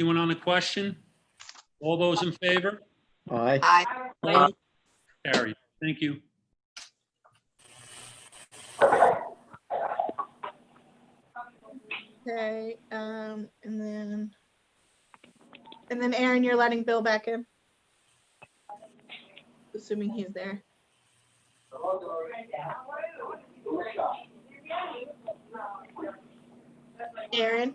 Anyone on the question? All those in favor? Aye. Aye. Opposed? Carried. Thank you. Okay, and then Aaron, you're letting Bill back in? Assuming he's there. Aaron?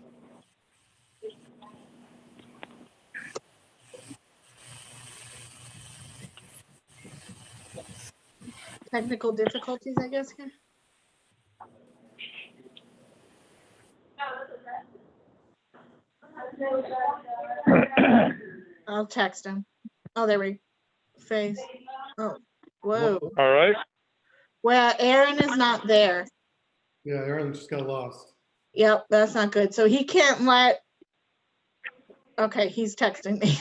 Technical difficulties, I guess, here. I'll text him. Oh, there we face. Oh, whoa. All right. Well, Aaron is not there. Yeah, Aaron just got lost. Yep, that's not good. So he can't let. Okay, he's texting me.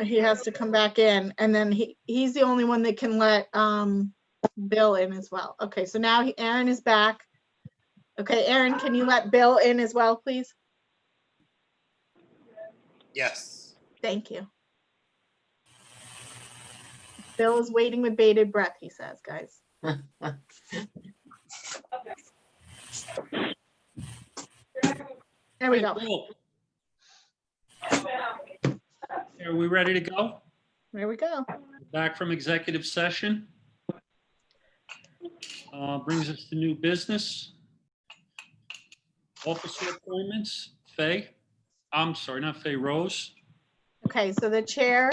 He has to come back in, and then he's the only one that can let Bill in as well. Okay, so now Aaron is back. Okay, Aaron, can you let Bill in as well, please? Yes. Thank you. Bill is waiting with bated breath, he says, guys. There we go. Cool. Are we ready to go? There we go. Back from executive session. Brings us to new business. Officer appointments. Faye. I'm sorry, not Faye, Rose. Okay, so the chair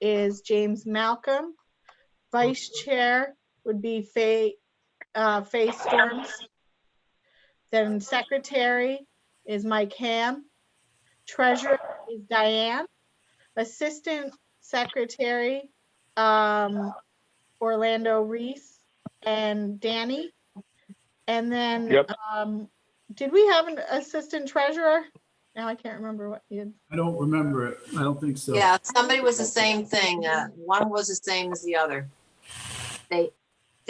is James Malcolm. Vice chair would be Faye Storms. Then secretary is Mike Ham. Treasurer is Diane. Assistant secretary, Orlando Reese and Danny. And then, Yep. Did we have an assistant treasurer? Now I can't remember what you. I don't remember it. I don't think so. Yeah, somebody was the same thing. One was the same as the other. They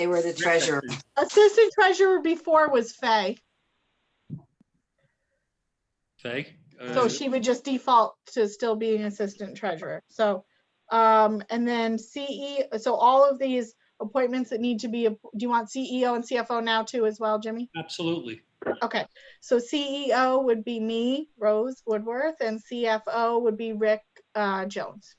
were the treasurer. Assistant treasurer before was Faye. Faye. So she would just default to still being assistant treasurer. So, and then so all of these appointments that need to be, do you want CEO and CFO now too as well, Jimmy? Absolutely. Okay, so CEO would be me, Rose Woodworth, and CFO would be Rick Jones.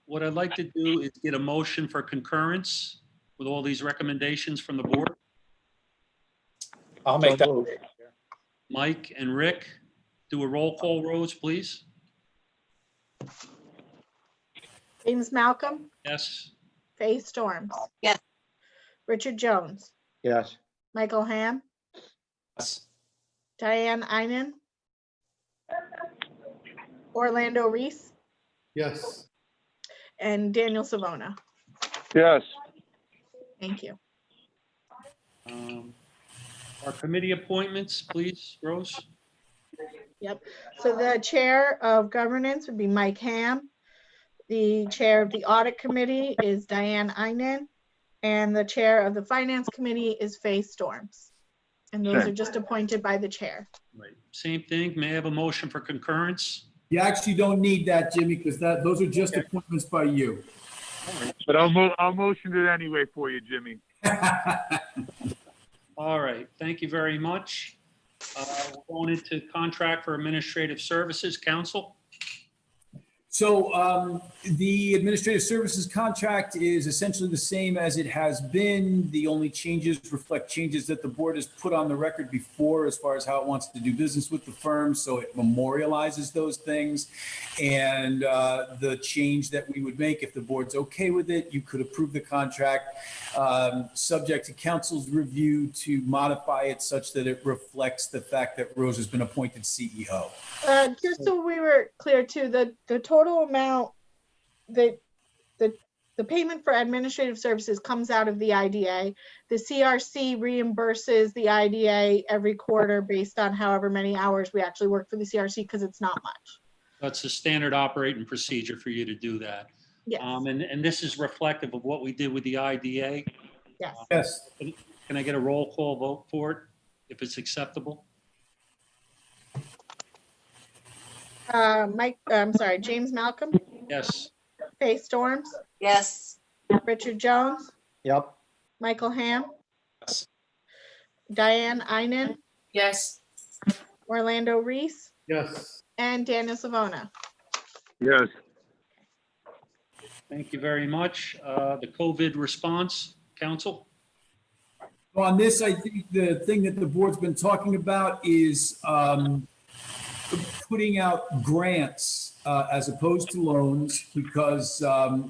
What I'd like to do is get a motion for concurrence with all these recommendations from the board. I'll make that. Mike and Rick, do a roll call, Rose, please. James Malcolm, Yes. Faye Storms. Yes. Richard Jones, Yes. Michael Ham, Yes. Diane Einen, Orlando Reese, Yes. and Daniel Savona. Yes. Thank you. Our committee appointments, please, Rose. Yep. So the chair of governance would be Mike Ham. The chair of the audit committee is Diane Einen. And the chair of the finance committee is Faye Storms. And those Okay. are just appointed by the chair. Right. Same thing. May I have a motion for concurrence? You actually don't need that, Jimmy, because those are just Okay. appointments by you. But I'll motion it anyway for you, Jimmy. All right. Thank you very much. We're going into contract for administrative services, council. So the administrative services contract is essentially the same as it has been. The only changes reflect changes that the board has put on the record before as far as how it wants to do business with the firm. So it memorializes those things. And the change that we would make, if the board's okay with it, you could approve the contract subject to council's review to modify it such that it reflects the fact that Rose has been appointed CEO. Just so we were clear too, the total amount that the payment for administrative services comes out of the IDA. The CRC reimburses the IDA every quarter based on however many hours we actually work for the CRC because it's not much. That's the standard operating procedure for you to do that. Yes. And this is reflective of what we did with the IDA. Yes. Yes. Can I get a roll call vote for it, if it's acceptable? James Malcolm, Yes. Faith Storms, Yes. Richard Jones, Yep. Michael Ham, Yes. Diane Einen, Yes. Orlando Reese, Yes. and Daniel Savona. Yes. Thank you very much. The COVID response, council? On this, I think the thing that the board's been talking about is putting out grants as opposed to loans because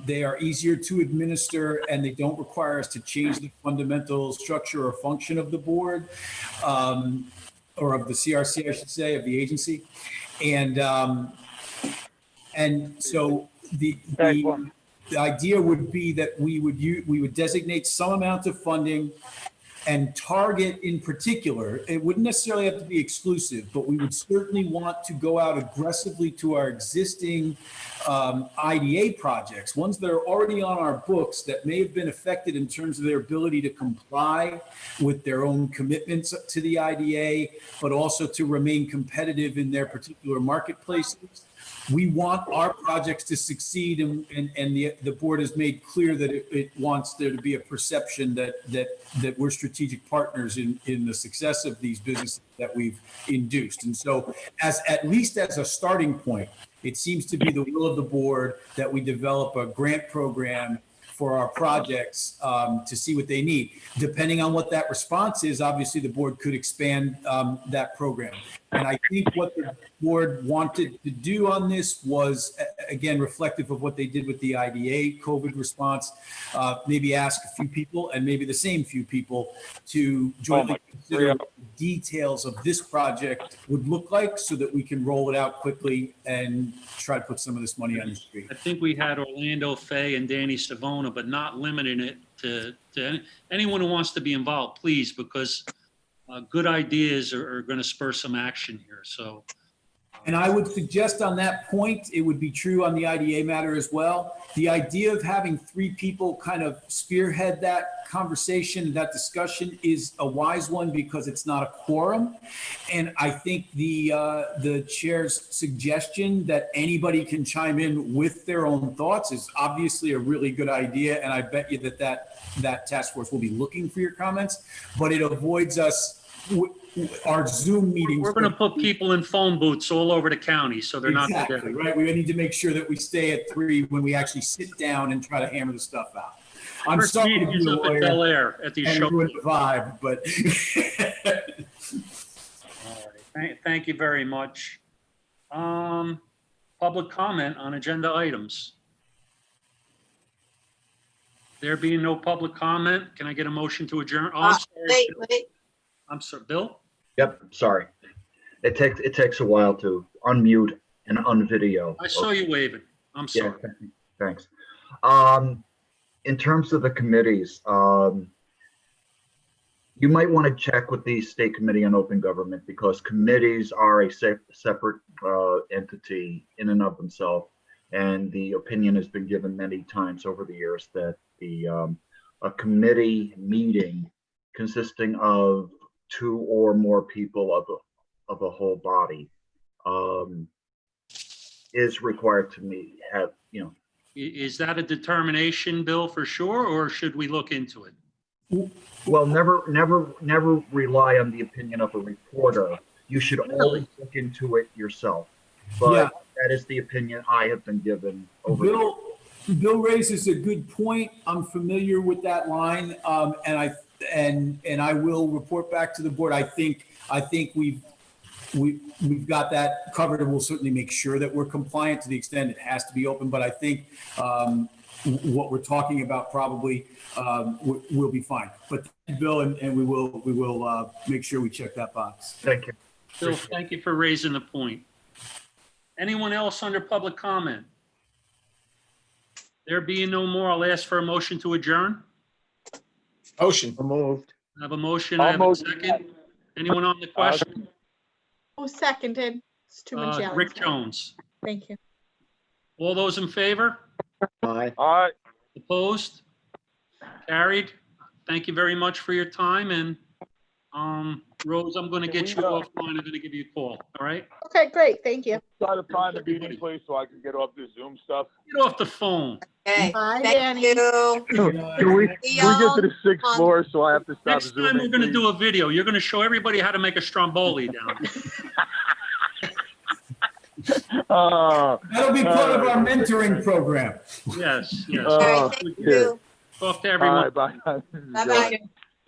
they are easier to administer and they don't require us to change the fundamental structure or function of the board, or of the CRC, I should say, of the agency. And so the idea would be that we would designate some amount of funding and target in particular. It wouldn't necessarily have to be exclusive, but we would certainly want to go out aggressively to our existing IDA projects, ones that are already on our books that may have been affected in terms of their ability to comply with their own commitments to the IDA, but also to remain competitive in their particular marketplaces. We want our projects to succeed, and the board has made clear that it wants there to be a perception that we're strategic partners in the success of these businesses that we've induced. And so, at least as a starting point, it seems to be the will of the board that we develop a grant program for our projects to see what they need. Depending on what that response is, obviously the board could expand that program. And I think what the board wanted to do on this was, again, reflective of what they did with the IDA COVID response, maybe ask a few people and maybe the same few people to jointly consider what the details of this project would look like so that we can roll it out quickly and try to put some of this money on the street. I think we had Orlando Fay and Danny Savona, but not limiting it to anyone who wants to be involved, please, because good ideas are going to spur some action here. So, and I would suggest on that point, it would be true on the IDA matter as well. The idea of having three people kind of spearhead that conversation, that discussion is a wise one because it's not a quorum. And I think the chair's suggestion that anybody can chime in with their own thoughts is obviously a really good idea. And I bet you that task force will be looking for your comments, but it avoids us our Zoom meetings. we're going to put people in phone booths all over the county, so they're not exactly together. right. We need to make sure that we stay at 3 when we actually sit down and try to hammer the stuff out. I'm First sorry to meeting be is a up at lawyer Bel Air at the and show. ruin the vibe, but All right. Thank you very much. Public comment on agenda items. There being no public comment, can I get a motion to adjourn? Oh, I'm sorry. Wait. I'm sorry, Bill? Yep, sorry. It takes a while to unmute and unvideo. I saw you waving. I'm Yeah, sorry. thanks. In terms of the committees, you might want to check with the State Committee on Open Government because committees are a separate entity in and of themselves. And the opinion has been given many times over the years that a committee meeting consisting of 2 or more people of a whole body is required to have, Is that a determination, Bill, for sure, or should we look into it? well, never rely on the opinion of a reporter. You should always look into it yourself. But Yeah. that is the opinion I have been given over the years. Bill raises a good point. I'm familiar with that line, and I will report back to the board. I think we've got that covered, and we'll certainly make sure that we're compliant to the extent it has to be open. But I think what we're talking about probably will be fine. But Bill, and we will make sure we check that box. Thank you. Bill, thank you for raising the point. Anyone else under public comment? There being no more, I'll ask for a motion to adjourn. Motion. Moved. I have a motion, I have a second. Anyone on the question? Who seconded? It's too much yelling. Rick Jones. Thank you. All those in favor? Aye. All right. Opposed? Carried. thank you very much for your time, and Rose, I'm going to get you offline. I'm going to give you a call, all right? Okay, great, thank you. Try to find a meeting place so I can get off this Zoom stuff. Get off the phone. Okay, Bye, thank Danny. you. Can we get to the sixth floor so I have to stop Next Zooming? time, we're going to please? do a video. You're going to show everybody how to make a stromboli down there. That'll be part of our mentoring program. Yes, yes. All right, thank yeah. you. Talk to All everyone. right, bye. Bye-bye.